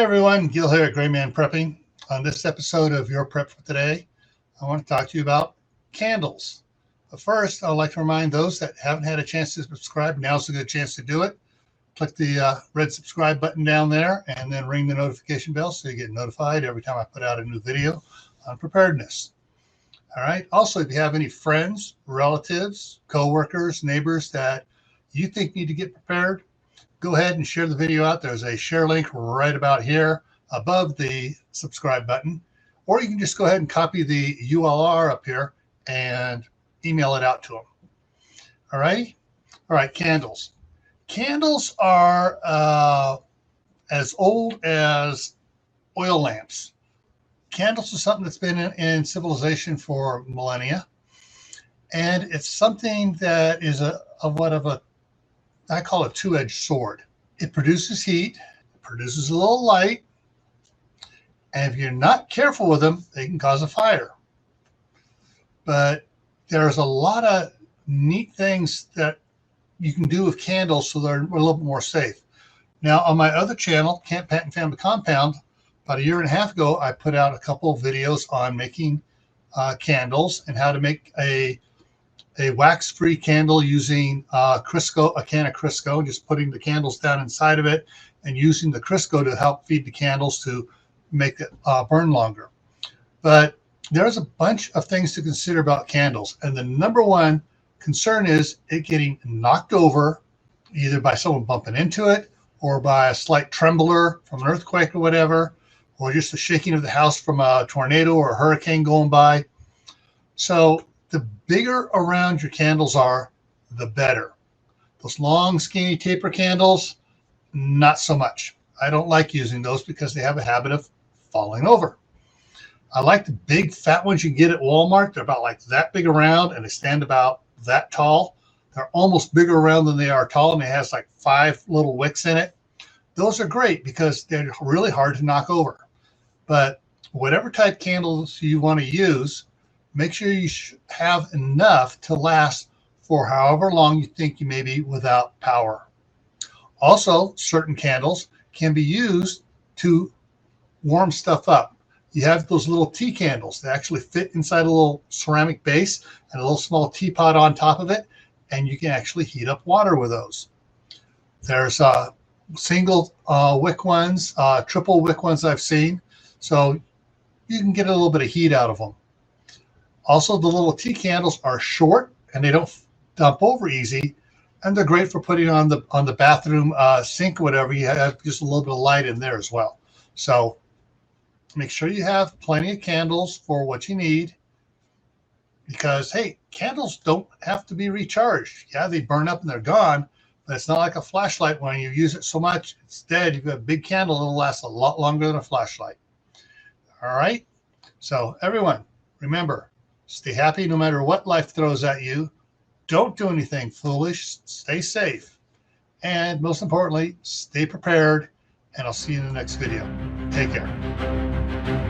everyone, Gil here at GrayManPrepping. On this episode of Your Prep for Today, I want to talk to you about candles. But first, I'd like to remind those that haven't had a chance to subscribe, now's a good chance to do it. Click the red subscribe button down there and then ring the notification bell so you get notified every time I put out a new video on preparedness. All right. Also, if you have any friends, relatives, co-workers, neighbors that you think need to get prepared, go ahead and share the video out. There's a share link right about here above the subscribe button, or you can just go ahead and copy the URL up here and email it out to them. All righty. All right. Candles. Candles are as old as oil lamps. Candles are something that's been in civilization for millennia, and it's something that is I call it a two-edged sword. It produces heat, it produces a little light, and if you're not careful with them, they can cause a fire. But there's a lot of neat things that you can do with candles so they're a little bit more safe. Now, on my other channel, Camppatton Family Compound, about 1.5 years ago, I put out a couple of videos on making candles and how to make a wax-free candle using a can of Crisco, just putting the candles down inside of it and using the Crisco to help feed the candles to make it burn longer. But there's a bunch of things to consider about candles. And the number one concern is it getting knocked over either by someone bumping into it or by a slight trembler from an earthquake or whatever, or just the shaking of the house from a tornado or a hurricane going by. So the bigger around your candles are, the better. Those long, skinny taper candles, not so much. I don't like using those because they have a habit of falling over. I like the big fat ones you get at Walmart. They're about like that big around and they stand about that tall. They're almost bigger around than they are tall, and it has like 5 little wicks in it. Those are great because they're really hard to knock over. But whatever type candles you want to use, make sure you have enough to last for however long you think you may be without power. Also, certain candles can be used to warm stuff up. You have those little tea candles that actually fit inside a little ceramic base and a little small teapot on top of it, and you can actually heat up water with those. There's single wick ones, triple wick ones I've seen, so you can get a little bit of heat out of them. Also, the little tea candles are short and they don't dump over easy, and they're great for putting on the bathroom sink or whatever. You have just a little bit of light in there as well. So make sure you have plenty of candles for what you need, because hey, candles don't have to be recharged. Yeah, they burn up and they're gone, but it's not like a flashlight. When you use it so much it's dead. You've got a big candle, it'll last a lot longer than a flashlight. All right, so everyone, remember, stay happy no matter what life throws at you. Don't do anything foolish. Stay safe. And most importantly, stay prepared. And I'll see you in the next video. Take care.